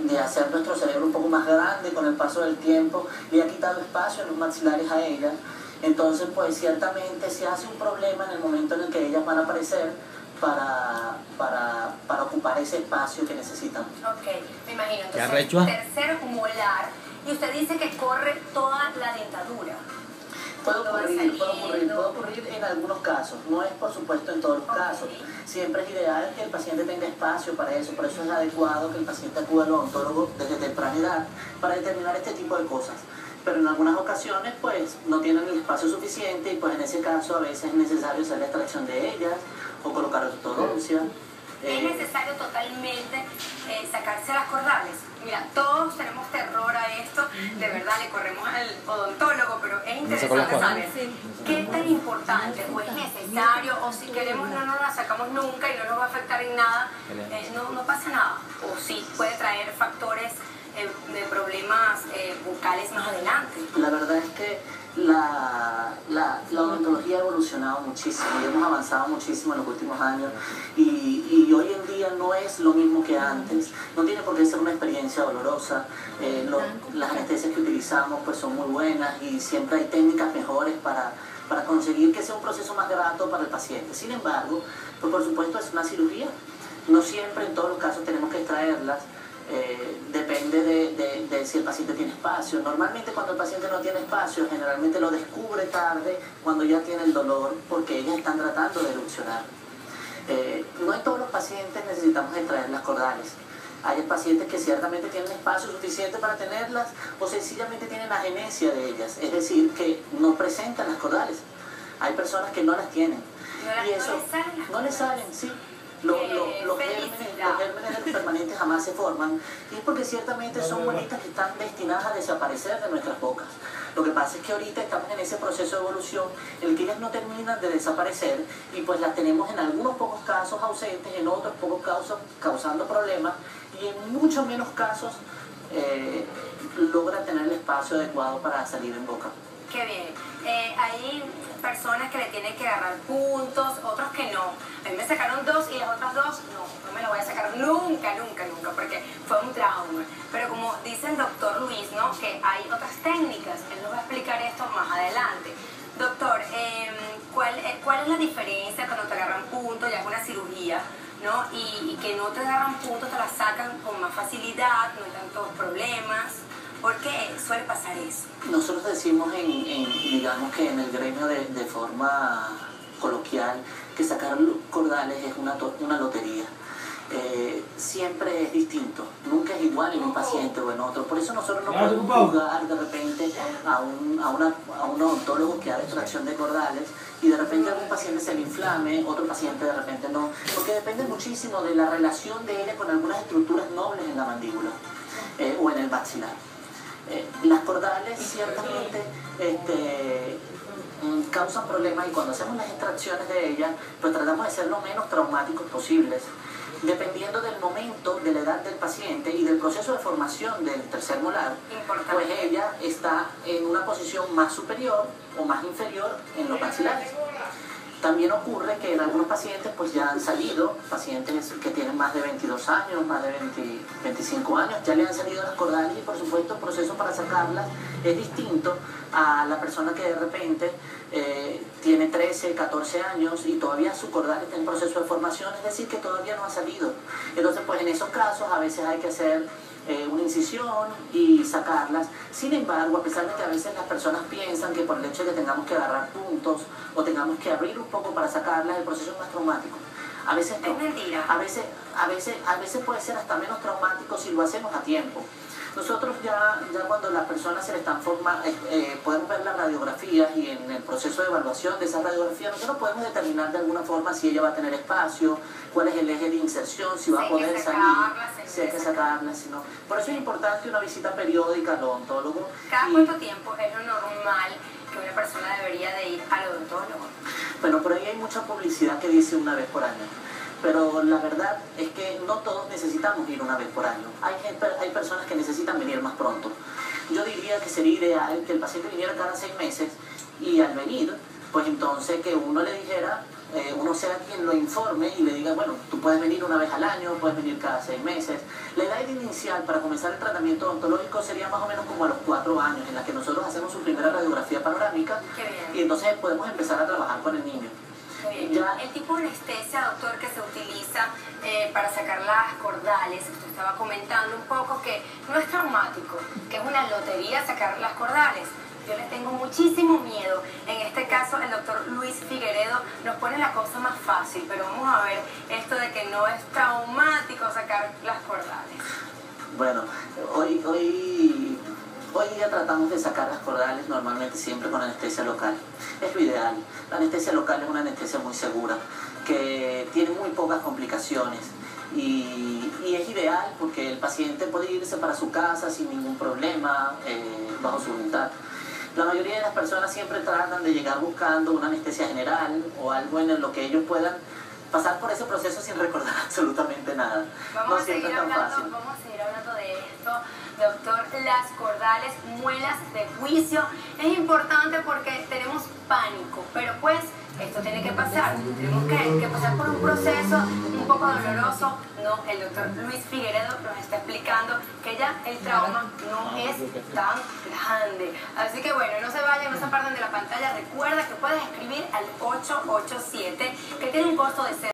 de hacer nuestro cerebro un poco más grande con el paso del tiempo, le ha quitado espacio en los maxilares a ellas. Entonces, pues ciertamente se hace un problema en el momento en el que ellas van a aparecer para ocupar ese espacio que necesitan. Ok, me imagino. Entonces, tercer molar, y usted dice que corre toda la dentadura. Puede ocurrir en algunos casos, no es por supuesto en todos los casos. Siempre es ideal que el paciente tenga espacio para eso, por eso es adecuado que el paciente acuda al odontólogo desde temprana edad para determinar este tipo de cosas. Pero en algunas ocasiones pues no tienen el espacio suficiente y pues en ese caso a veces es necesario hacer la extracción de ellas o colocar ortodoncia. ¿Es necesario totalmente sacarse las cordales? Mira, todos tenemos terror a esto, de verdad le corremos al odontólogo, pero es interesante saber qué tan importante o es necesario, o si queremos no nos la sacamos nunca y no nos va a afectar en nada, no pasa nada, o sí puede traer factores de problemas bucales más adelante. La verdad es que la odontología ha evolucionado muchísimo y hemos avanzado muchísimo en los últimos años y hoy en día no es lo mismo que antes, no tiene por qué ser una experiencia dolorosa, las anestesias que utilizamos pues son muy buenas y siempre hay técnicas mejores para conseguir que sea un proceso más grato para el paciente. Sin embargo, pues por supuesto es una cirugía, no siempre en todos los casos tenemos que extraerlas. Depende de si el paciente tiene espacio. Normalmente cuando el paciente no tiene espacio, generalmente lo descubre tarde cuando ya tiene el dolor porque ellas están tratando de erupcionar. No en todos los pacientes necesitamos extraer las cordales. Hay pacientes que ciertamente tienen espacio suficiente para tenerlas o sencillamente tienen agenesia de ellas, es decir, que no presentan las cordales. Hay personas que no las tienen y eso no les salen, sí. Los gérmenes de los permanentes jamás se forman y es porque ciertamente son bolitas que están destinadas a desaparecer de nuestras bocas. Lo que pasa es que ahorita estamos en ese proceso de evolución en el que ellas no terminan de desaparecer y pues las tenemos en algunos pocos casos ausentes, en otros pocos casos causando problemas y en muchos menos casos logran tener el espacio adecuado para salir en boca. Qué bien. Hay personas que le tienen que agarrar puntos, otros que no. A mí me sacaron 2 y las otras 2 no me la voy a sacar nunca, porque fue un trauma. Pero como dice el doctor Luis, ¿no? Que hay otras técnicas, él nos va a explicar esto más adelante. Doctor, ¿cuál es la diferencia cuando te agarran puntos, ya es una cirugía, ¿no? Y que no te agarran puntos, te la sacan con más facilidad, no hay tantos problemas? ¿Por qué suele pasar eso? Nosotros decimos digamos que en el gremio de forma coloquial que sacar cordales es una lotería. Siempre es distinto, nunca es igual en un paciente o en otro. Por eso nosotros no podemos juzgar de repente a un odontólogo que haga extracción de cordales y de repente algún paciente se le inflame, otro paciente de repente no, porque depende muchísimo de la relación de ella con algunas estructuras nobles en la mandíbula o en el maxilar. Las cordales ciertamente causan problemas y cuando hacemos las extracciones de ellas, pues tratamos de ser lo menos traumáticos posibles. Dependiendo del momento, de la edad del paciente y del proceso de formación del tercer molar, pues ella está en una posición más superior o más inferior en los maxilares. También ocurre que en algunos pacientes pues ya han salido, pacientes que tienen más de 22 años, más de 25 años, ya le han salido las cordales y por supuesto el proceso para sacarlas es distinto a la persona que de repente tiene 13, 14 años y todavía su cordal está en proceso de formación, es decir, que todavía no ha salido. Entonces pues en esos casos a veces hay que hacer una incisión y sacarlas. Sin embargo, a pesar de que a veces las personas piensan que por el hecho de que tengamos que agarrar puntos o tengamos que abrir un poco para sacarlas, el proceso es más traumático. A veces no. Es mentira. A veces puede ser hasta menos traumático si lo hacemos a tiempo. Nosotros ya cuando las personas se le están formando, podemos ver las radiografías y en el proceso de evaluación de esas radiografías nosotros podemos determinar de alguna forma si ella va a tener espacio, cuál es el eje de inserción, si va a poder salir, si hay que sacarla, si no. Por eso es importante una visita periódica al odontólogo. ¿Cada cuánto tiempo es lo normal que una persona debería de ir al odontólogo? Bueno, por ahí hay mucha publicidad que dice una vez por año. Pero la verdad es que no todos necesitamos ir una vez por año. Hay personas que necesitan venir más pronto. Yo diría que sería ideal que el paciente viniera cada 6 meses y al venir, pues entonces que uno le dijera uno sea quien lo informe y le diga, bueno, tú puedes venir una vez al año, puedes venir cada 6 meses. La edad inicial para comenzar el tratamiento odontológico sería más o menos como a los 4 años, en la que nosotros hacemos su primera radiografía panorámica y entonces podemos empezar a trabajar con el niño. Ya. El tipo de anestesia, doctor, que se utiliza para sacar las cordales, usted estaba comentando un poco que no es traumático, que es una lotería sacar las cordales. Yo le tengo muchísimo miedo. En este caso, el doctor Luis Figueredo nos pone la cosa más fácil, pero vamos a ver esto de que no es traumático sacar las cordales. Bueno, hoy día tratamos de sacar las cordales normalmente siempre con anestesia local. Es lo ideal. La anestesia local es una anestesia muy segura, que tiene muy pocas complicaciones y es ideal porque el paciente puede irse para su casa sin ningún problema, bajo su voluntad. La mayoría de las personas siempre tratan de llegar buscando una anestesia general o algo en lo que ellos puedan pasar por ese proceso sin recordar absolutamente nada. Vamos a seguir hablando de esto, doctor. Las cordales, muelas de juicio, es importante porque tenemos pánico, pero pues esto tiene que pasar. Tenemos que pasar por un proceso un poco doloroso. No, el doctor Luis Figueredo nos está explicando que ya el trauma no es tan grande. Así que bueno, no se vayan, no se aparten de la pantalla. Recuerda que puedes escribir al 887, que tiene un costo de 0.